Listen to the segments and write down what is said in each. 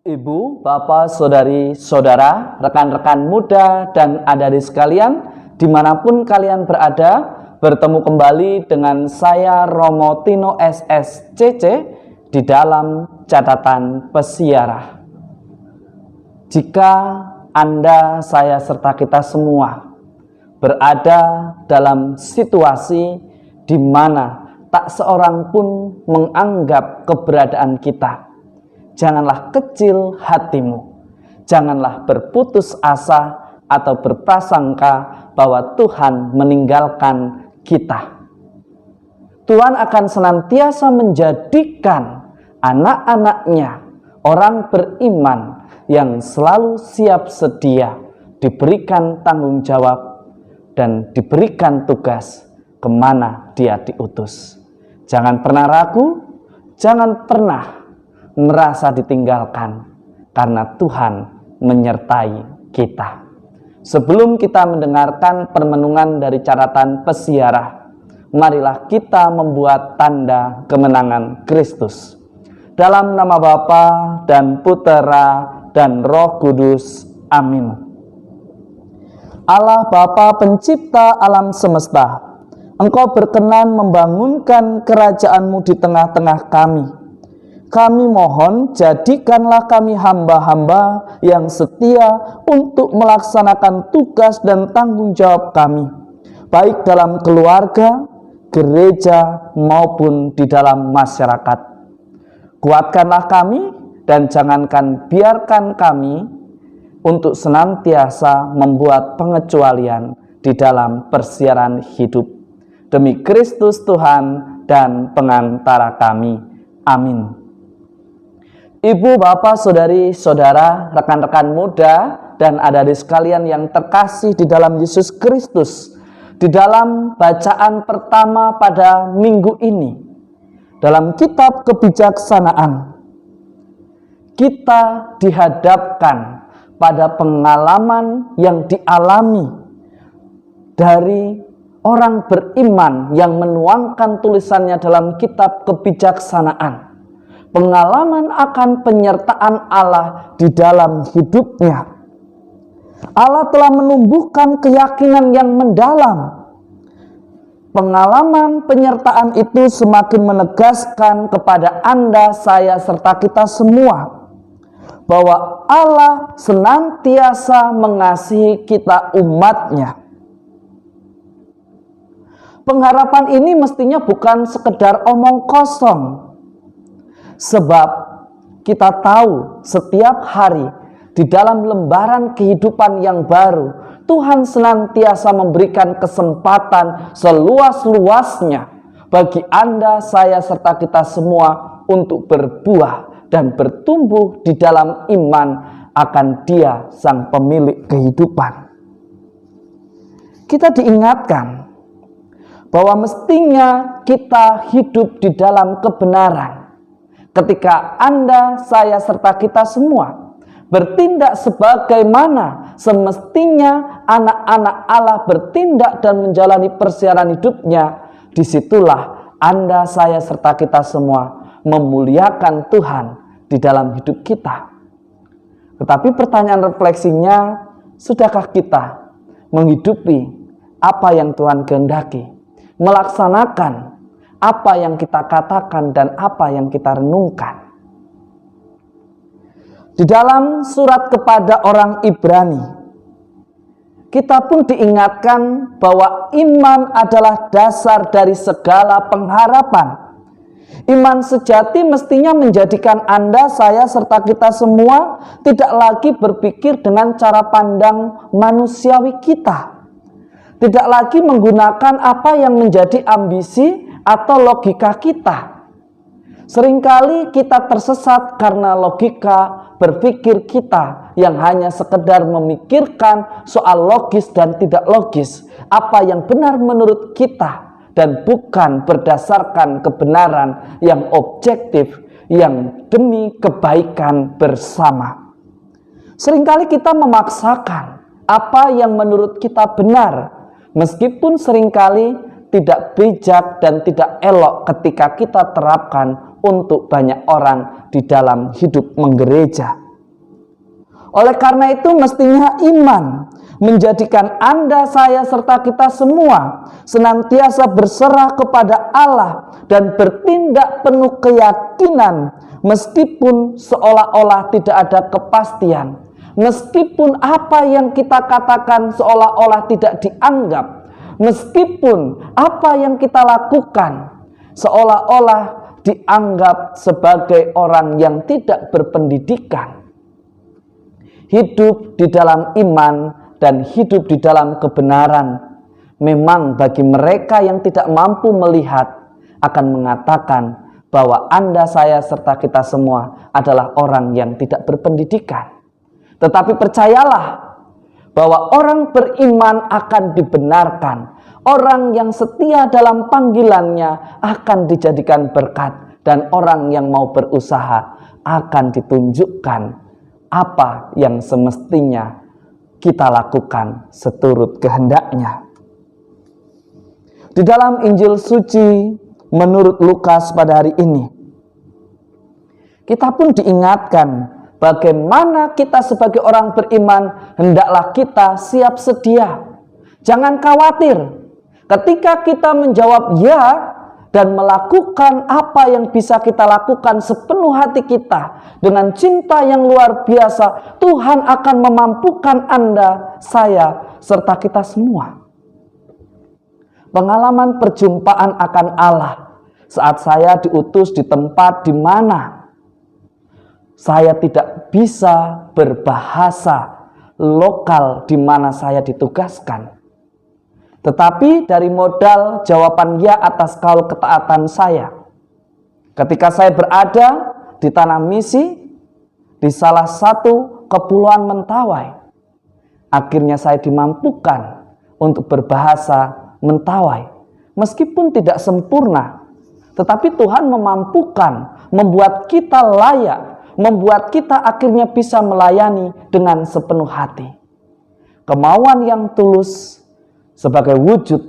Ibu, Bapak, Saudari, Saudara, rekan-rekan muda dan adik-adik sekalian, dimanapun kalian berada, bertemu kembali dengan saya Romo Tino SSCC di dalam catatan pesiarah. Jika Anda, saya, serta kita semua berada dalam situasi di mana tak seorang pun menganggap keberadaan kita, janganlah kecil hatimu, janganlah berputus asa atau berprasangka bahwa Tuhan meninggalkan kita. Tuhan akan senantiasa menjadikan anak-anaknya orang beriman yang selalu siap sedia, diberikan tanggung jawab dan diberikan tugas kemana dia diutus. Jangan pernah ragu, jangan pernah merasa ditinggalkan, karena Tuhan menyertai kita. Sebelum kita mendengarkan permenungan dari catatan pesiarah, marilah kita membuat tanda kemenangan Kristus. Dalam nama Bapa dan Putera dan Roh Kudus. Amin. Allah Bapa pencipta alam semesta, Engkau berkenan membangunkan kerajaan-Mu di tengah-tengah kami. Kami mohon, jadikanlah kami hamba-hamba yang setia untuk melaksanakan tugas dan tanggung jawab kami, baik dalam keluarga, gereja, maupun di dalam masyarakat. Kuatkanlah kami dan jangankan biarkan kami untuk senantiasa membuat pengecualian di dalam persiaran hidup. Demi Kristus Tuhan dan pengantara kami. Amin. Ibu, Bapak, Saudari, Saudara, rekan-rekan muda, dan adik-adik sekalian yang terkasih di dalam Yesus Kristus, di dalam bacaan pertama pada minggu ini, dalam kitab kebijaksanaan, kita dihadapkan pada pengalaman yang dialami dari orang beriman yang menuangkan tulisannya dalam kitab kebijaksanaan. Pengalaman akan penyertaan Allah di dalam hidupnya. Allah telah menumbuhkan keyakinan yang mendalam. Pengalaman penyertaan itu semakin menegaskan kepada Anda, saya, serta kita semua bahwa Allah senantiasa mengasihi kita umat-Nya. Pengharapan ini mestinya bukan sekedar omong kosong. Sebab kita tahu setiap hari di dalam lembaran kehidupan yang baru, Tuhan senantiasa memberikan kesempatan seluas-luasnya bagi Anda, saya, serta kita semua untuk berbuah dan bertumbuh di dalam iman akan Dia, Sang Pemilik kehidupan. Kita diingatkan bahwa mestinya kita hidup di dalam kebenaran. Ketika Anda, saya, serta kita semua bertindak sebagaimana semestinya anak-anak Allah bertindak dan menjalani persiaran hidupnya, disitulah Anda, saya, serta kita semua memuliakan Tuhan di dalam hidup kita. Tetapi pertanyaan refleksinya, sudahkah kita menghidupi apa yang Tuhan kehendaki? Melaksanakan apa yang kita katakan dan apa yang kita renungkan. Di dalam surat kepada orang Ibrani, kita pun diingatkan bahwa iman adalah dasar dari segala pengharapan. Iman sejati mestinya menjadikan Anda, saya, serta kita semua tidak lagi berpikir dengan cara pandang manusiawi kita. Tidak lagi menggunakan apa yang menjadi ambisi atau logika kita. Seringkali kita tersesat karena logika berpikir kita yang hanya sekedar memikirkan soal logis dan tidak logis, apa yang benar menurut kita, dan bukan berdasarkan kebenaran yang objektif yang demi kebaikan bersama. Seringkali kita memaksakan apa yang menurut kita benar, meskipun seringkali tidak bijak dan tidak elok ketika kita terapkan untuk banyak orang di dalam hidup menggereja. Oleh karena itu mestinya iman menjadikan Anda, saya, serta kita semua senantiasa berserah kepada Allah dan bertindak penuh keyakinan meskipun seolah-olah tidak ada kepastian. Meskipun apa yang kita katakan seolah-olah tidak dianggap. Meskipun apa yang kita lakukan seolah-olah dianggap sebagai orang yang tidak berpendidikan. Hidup di dalam iman dan hidup di dalam kebenaran memang bagi mereka yang tidak mampu melihat akan mengatakan bahwa Anda, saya, serta kita semua adalah orang yang tidak berpendidikan. Tetapi percayalah bahwa orang beriman akan dibenarkan. Orang yang setia dalam panggilannya akan dijadikan berkat. Dan orang yang mau berusaha akan ditunjukkan apa yang semestinya kita lakukan seturut kehendaknya. Di dalam Injil suci menurut Lukas pada hari ini, kita pun diingatkan bagaimana kita sebagai orang beriman hendaklah kita siap sedia. Jangan khawatir ketika kita menjawab ya dan melakukan apa yang bisa kita lakukan sepenuh hati kita dengan cinta yang luar biasa. Tuhan akan memampukan Anda, saya, serta kita semua. Pengalaman perjumpaan akan Allah saat saya diutus di tempat di mana saya tidak bisa berbahasa lokal di mana saya ditugaskan. Tetapi dari modal jawaban ya atas kaul ketaatan saya, ketika saya berada di tanah misi di salah satu kepulauan Mentawai, akhirnya saya dimampukan untuk berbahasa Mentawai. Meskipun tidak sempurna, tetapi Tuhan memampukan, membuat kita layak, membuat kita akhirnya bisa melayani dengan sepenuh hati. Kemauan yang tulus sebagai wujud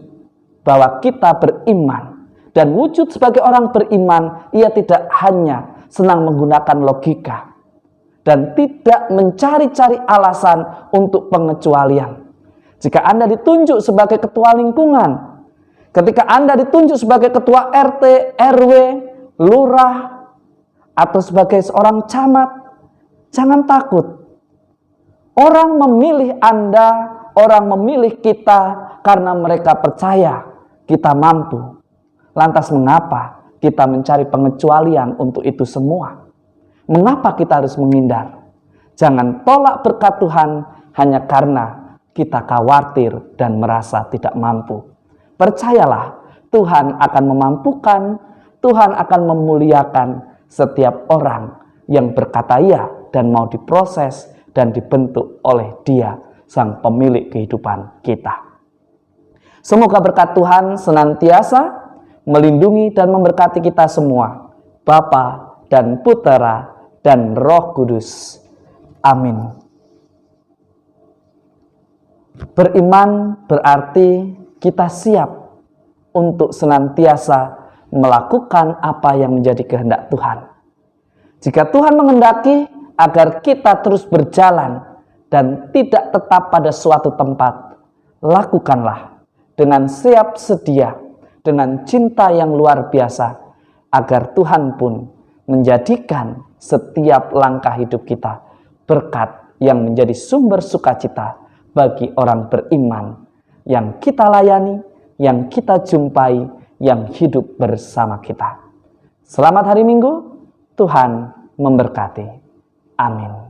bahwa kita beriman. Dan wujud sebagai orang beriman, ia tidak hanya senang menggunakan logika dan tidak mencari-cari alasan untuk pengecualian. Jika Anda ditunjuk sebagai ketua lingkungan, ketika Anda ditunjuk sebagai ketua RT, RW, lurah, atau sebagai seorang camat, jangan takut. Orang memilih Anda, orang memilih kita karena mereka percaya kita mampu. Lantas mengapa kita mencari pengecualian untuk itu semua? Mengapa kita harus menghindar? Jangan tolak berkat Tuhan hanya karena kita khawatir dan merasa tidak mampu. Percayalah, Tuhan akan memampukan, Tuhan akan memuliakan setiap orang yang berkata ya dan mau diproses dan dibentuk oleh Dia, Sang Pemilik kehidupan kita. Semoga berkat Tuhan senantiasa melindungi dan memberkati kita semua, Bapa dan Putera dan Roh Kudus. Amin. Beriman berarti kita siap untuk senantiasa melakukan apa yang menjadi kehendak Tuhan. Jika Tuhan menghendaki agar kita terus berjalan dan tidak tetap pada suatu tempat, lakukanlah dengan siap sedia, dengan cinta yang luar biasa, agar Tuhan pun menjadikan setiap langkah hidup kita berkat yang menjadi sumber sukacita bagi orang beriman yang kita layani, yang kita jumpai, yang hidup bersama kita. Selamat hari Minggu, Tuhan memberkati. Amin.